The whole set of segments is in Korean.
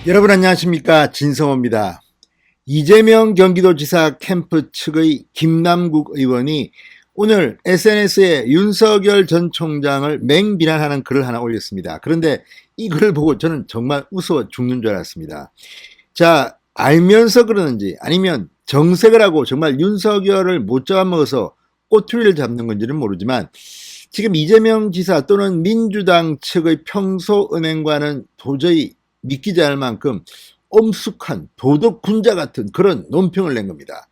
여러분 안녕하십니까, 진성호입니다. 이재명 경기도지사 캠프 측의 김남국 의원이 오늘 SNS에 윤석열 전 총장을 맹비난하는 글을 하나 올렸습니다. 그런데 이 글을 보고 저는 정말 웃어 죽는 줄 알았습니다. 자, 알면서 그러는지 아니면 정색을 하고 정말 윤석열을 못 잡아먹어서 꼬투리를 잡는 건지는 모르지만 지금 이재명 지사 또는 민주당 측의 평소 은행과는 도저히 믿기지 않을 만큼 엄숙한 도덕 군자 같은 그런 논평을 낸 겁니다.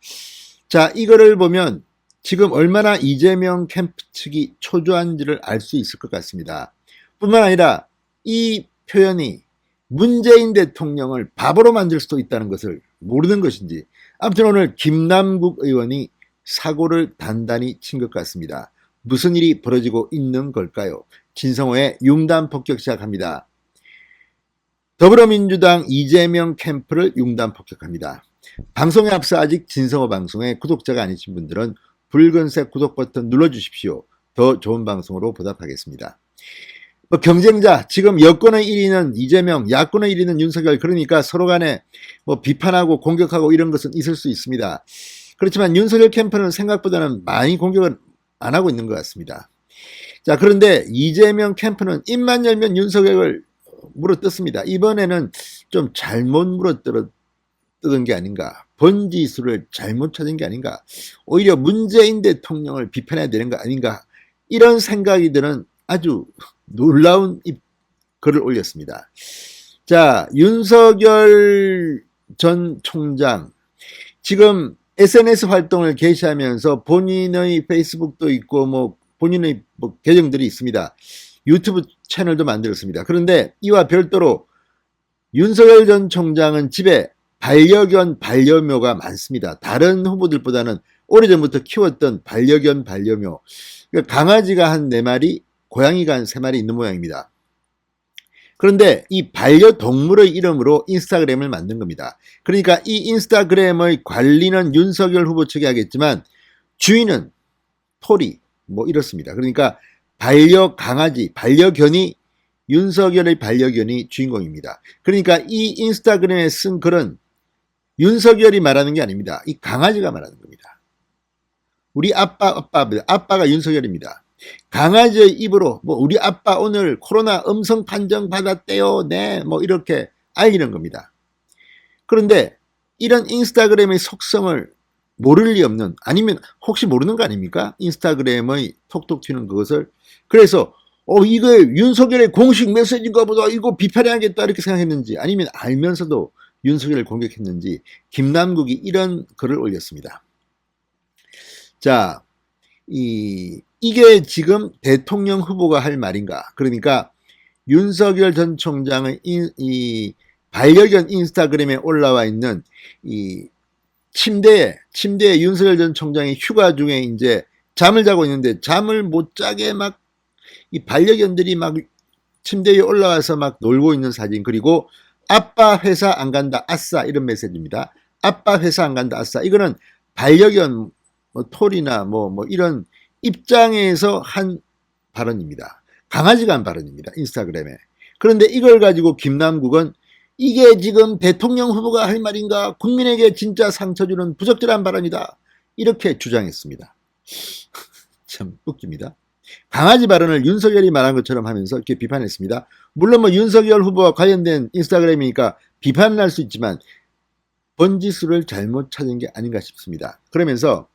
자, 이거를 보면 지금 얼마나 이재명 캠프 측이 초조한지를 알 수 있을 것 같습니다. 뿐만 아니라 이 표현이 문재인 대통령을 바보로 만들 수도 있다는 것을 모르는 것인지, 아무튼 오늘 김남국 의원이 사고를 단단히 친 것 같습니다. 무슨 일이 벌어지고 있는 걸까요? 진성호의 융단 폭격 시작합니다. 더불어민주당 이재명 캠프를 융단 폭격합니다. 방송에 앞서 아직 진성호 방송의 구독자가 아니신 분들은 붉은색 구독 버튼 눌러주십시오. 더 좋은 방송으로 보답하겠습니다. 경쟁자, 지금 여권의 1위는 이재명, 야권의 1위는 윤석열, 그러니까 서로 간에 비판하고 공격하고 이런 것은 있을 수 있습니다. 그렇지만 윤석열 캠프는 생각보다는 많이 공격을 안 하고 있는 것 같습니다. 자, 그런데 이재명 캠프는 입만 열면 윤석열을 물어뜯습니다. 이번에는 좀 잘못 물어뜯은 게 아닌가, 번지수를 잘못 찾은 게 아닌가, 오히려 문재인 대통령을 비판해야 되는 거 아닌가, 이런 생각이 드는 아주 놀라운 글을 올렸습니다. 자, 윤석열 전 총장 지금 SNS 활동을 개시하면서 본인의 페이스북도 있고 본인의 계정들이 있습니다. 유튜브 채널도 만들었습니다. 그런데 이와 별도로 윤석열 전 총장은 집에 반려견, 반려묘가 많습니다. 다른 후보들보다는 오래전부터 키웠던 반려견, 반려묘. 그러니까 강아지가 한 4마리, 고양이가 한 3마리 있는 모양입니다. 그런데 이 반려동물의 이름으로 인스타그램을 만든 겁니다. 그러니까 이 인스타그램의 관리는 윤석열 후보 측이 하겠지만 주인은 토리, 이렇습니다. 그러니까 반려강아지, 반려견이, 윤석열의 반려견이 주인공입니다. 그러니까 이 인스타그램에 쓴 글은 윤석열이 말하는 게 아닙니다. 이 강아지가 말하는 겁니다. 우리 아빠가 윤석열입니다. 강아지의 입으로 우리 아빠 오늘 코로나 음성 판정 받았대요. 네, 이렇게 알리는 겁니다. 그런데 이런 인스타그램의 속성을 모를 리 없는, 아니면 혹시 모르는 거 아닙니까? 인스타그램의 톡톡 튀는 그것을. 그래서 이거 윤석열의 공식 메시지인가 보다, 이거 비판해야겠다 이렇게 생각했는지, 아니면 알면서도 윤석열을 공격했는지 김남국이 이런 글을 올렸습니다. 자, 이게 지금 대통령 후보가 할 말인가? 그러니까 윤석열 전 총장의 이 반려견 인스타그램에 올라와 있는 이 침대에 윤석열 전 총장이 휴가 중에 이제 잠을 자고 있는데 잠을 못 자게 이 반려견들이 침대 위에 올라와서 놀고 있는 사진, 그리고 아빠 회사 안 간다 아싸, 이런 메시지입니다. 아빠 회사 안 간다 아싸. 이거는 반려견 톨이나 이런 입장에서 한 발언입니다. 강아지가 한 발언입니다. 인스타그램에. 그런데 이걸 가지고 김남국은 이게 지금 대통령 후보가 할 말인가, 국민에게 진짜 상처 주는 부적절한 발언이다, 이렇게 주장했습니다. 참 웃깁니다. 강아지 발언을 윤석열이 말한 것처럼 하면서 이렇게 비판했습니다. 물론 윤석열 후보와 관련된 인스타그램이니까 비판을 할 수 있지만 번지수를 잘못 찾은 게 아닌가 싶습니다. 그러면서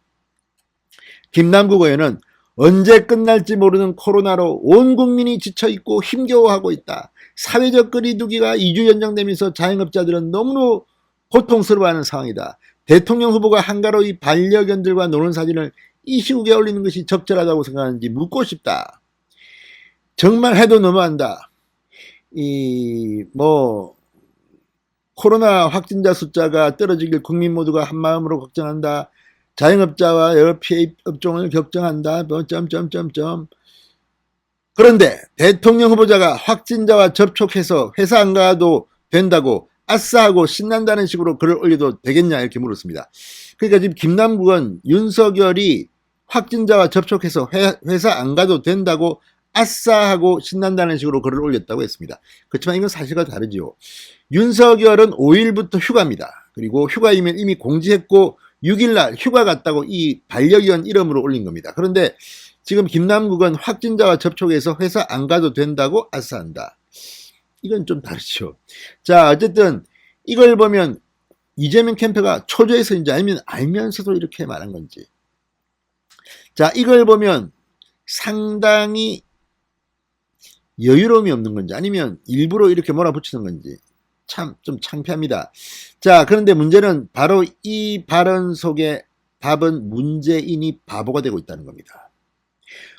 김남국 의원은 언제 끝날지 모르는 코로나로 온 국민이 지쳐있고 힘겨워하고 있다. 사회적 거리두기가 2주 연장되면서 자영업자들은 너무나 고통스러워하는 상황이다. 대통령 후보가 한가로이 반려견들과 노는 사진을 이 시국에 올리는 것이 적절하다고 생각하는지 묻고 싶다. 정말 해도 너무한다. 코로나 확진자 숫자가 떨어지길 국민 모두가 한마음으로 걱정한다. 자영업자와 여러 피해 업종을 걱정한다. 그런데 대통령 후보자가 확진자와 접촉해서 회사 안 가도 된다고 아싸하고 신난다는 식으로 글을 올려도 되겠냐, 이렇게 물었습니다. 그러니까 지금 김남국은 윤석열이 확진자와 접촉해서 회사 안 가도 된다고 아싸 하고 신난다는 식으로 글을 올렸다고 했습니다. 그렇지만 이건 사실과 다르지요. 윤석열은 5일부터 휴가입니다. 그리고 휴가이면 이미 공지했고 6일날 휴가 갔다고 이 반려견 이름으로 올린 겁니다. 그런데 지금 김남국은 확진자와 접촉해서 회사 안 가도 된다고 아싸한다. 이건 좀 다르죠. 자, 어쨌든 이걸 보면 이재명 캠프가 초조해서인지 아니면 알면서도 이렇게 말한 건지. 자, 이걸 보면 상당히 여유로움이 없는 건지 아니면 일부러 이렇게 몰아붙이는 건지 참 좀 창피합니다. 자, 그런데 문제는 바로 이 발언 속에 답은 문재인이 바보가 되고 있다는 겁니다.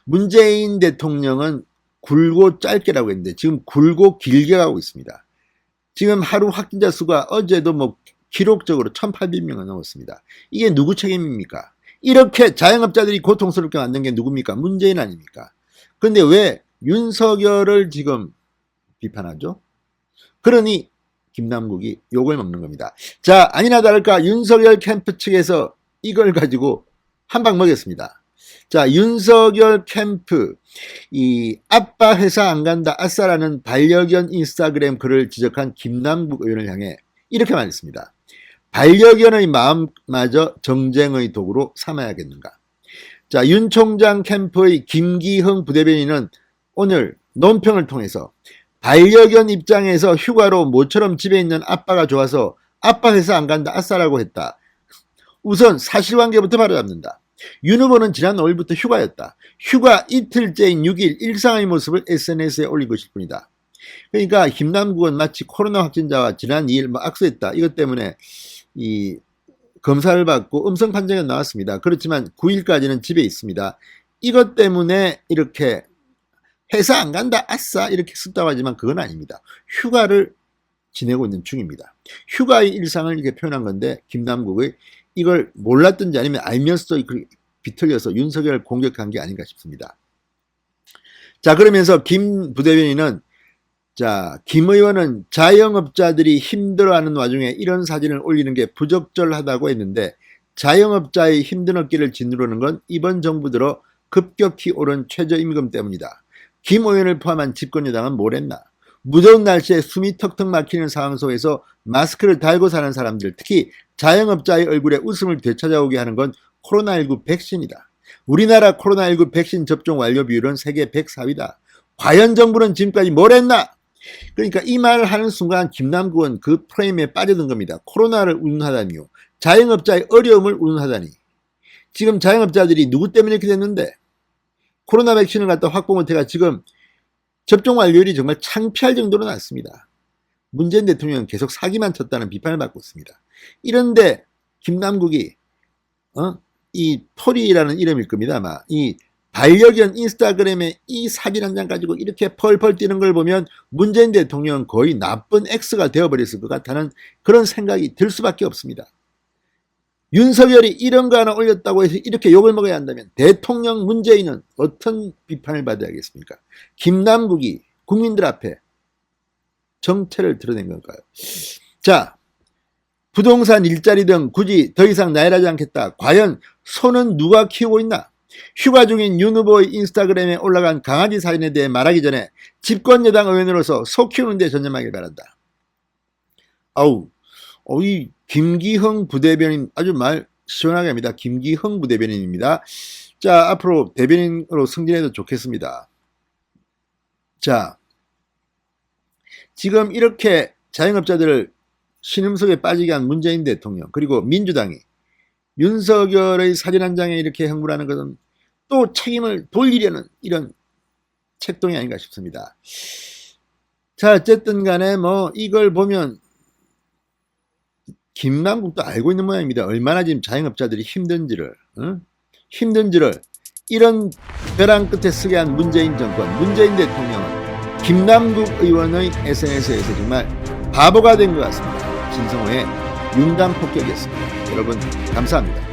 문재인 대통령은 굵고 짧게라고 했는데 지금 굵고 길게 가고 있습니다. 지금 하루 확진자 수가 어제도 뭐 기록적으로 1,800명을 넘었습니다. 이게 누구 책임입니까? 이렇게 자영업자들이 고통스럽게 만든 게 누굽니까? 문재인 아닙니까? 그런데 왜 윤석열을 지금 비판하죠? 그러니 김남국이 욕을 먹는 겁니다. 자, 아니나 다를까 윤석열 캠프 측에서 이걸 가지고 한 방 먹였습니다. 자, 윤석열 캠프 이 아빠 회사 안 간다 아싸라는 반려견 인스타그램 글을 지적한 김남국 의원을 향해 이렇게 말했습니다. 반려견의 마음마저 정쟁의 도구로 삼아야겠는가. 자, 윤 총장 캠프의 김기흥 부대변인은 오늘 논평을 통해서 반려견 입장에서 휴가로 모처럼 집에 있는 아빠가 좋아서 아빠 회사 안 간다 아싸라고 했다. 우선 사실관계부터 바로잡는다. 윤 후보는 지난 5일부터 휴가였다. 휴가 이틀째인 6일 일상의 모습을 SNS에 올린 것일 뿐이다. 그러니까 김남국은 마치 코로나 확진자와 지난 2일 악수했다. 이것 때문에 이 검사를 받고 음성 판정이 나왔습니다. 그렇지만 9일까지는 집에 있습니다. 이것 때문에 이렇게 회사 안 간다 아싸 이렇게 썼다고 하지만 그건 아닙니다. 휴가를 지내고 있는 중입니다. 휴가의 일상을 이렇게 표현한 건데 김남국의 이걸 몰랐든지 아니면 알면서도 비틀려서 윤석열을 공격한 게 아닌가 싶습니다. 자, 그러면서 김 부대변인은 자, 김 의원은 자영업자들이 힘들어하는 와중에 이런 사진을 올리는 게 부적절하다고 했는데 자영업자의 힘든 어깨를 짓누르는 건 이번 정부 들어 급격히 오른 최저임금 때문이다. 김 의원을 포함한 집권여당은 뭘 했나? 무더운 날씨에 숨이 턱턱 막히는 상황 속에서 마스크를 달고 사는 사람들, 특히 자영업자의 얼굴에 웃음을 되찾아오게 하는 건 코로나19 백신이다. 우리나라 코로나19 백신 접종 완료 비율은 세계 104위다. 과연 정부는 지금까지 뭘 했나? 그러니까 이 말을 하는 순간 김남국은 그 프레임에 빠져든 겁니다. 코로나를 운운하다니요. 자영업자의 어려움을 운운하다니. 지금 자영업자들이 누구 때문에 이렇게 됐는데 코로나 백신을 갖다 확보 못해가 지금 접종 완료율이 정말 창피할 정도로 낮습니다. 문재인 대통령은 계속 사기만 쳤다는 비판을 받고 있습니다. 이런데 김남국이 이 토리라는 이름일 겁니다. 아마 이 반려견 인스타그램에 이 사진 한 장 가지고 이렇게 펄펄 뛰는 걸 보면 문재인 대통령은 거의 나쁜 X가 되어버렸을 것 같다는 그런 생각이 들 수밖에 없습니다. 윤석열이 이런 거 하나 올렸다고 해서 이렇게 욕을 먹어야 한다면 대통령 문재인은 어떤 비판을 받아야겠습니까? 김남국이 국민들 앞에 정체를 드러낸 걸까요? 자, 부동산 일자리 등 굳이 더 이상 나열하지 않겠다. 과연 소는 누가 키우고 있나? 휴가 중인 윤 후보의 인스타그램에 올라간 강아지 사진에 대해 말하기 전에 집권여당 의원으로서 소 키우는 데 전념하길 바란다. 이 김기흥 부대변인 아주 말 시원하게 합니다. 김기흥 부대변인입니다. 자, 앞으로 대변인으로 승진해도 좋겠습니다. 자, 지금 이렇게 자영업자들을 신음속에 빠지게 한 문재인 대통령 그리고 민주당이 윤석열의 사진 한 장에 이렇게 흥분하는 것은 또 책임을 돌리려는 이런 책동이 아닌가 싶습니다. 자, 어쨌든 간에 뭐 이걸 보면 김남국도 알고 있는 모양입니다. 얼마나 지금 자영업자들이 힘든지를 이런 벼랑 끝에 쓰게 한 문재인 정권, 문재인 대통령은 김남국 의원의 SNS에서 정말 바보가 된 것 같습니다. 진성호의 융단 폭격이었습니다. 여러분 감사합니다.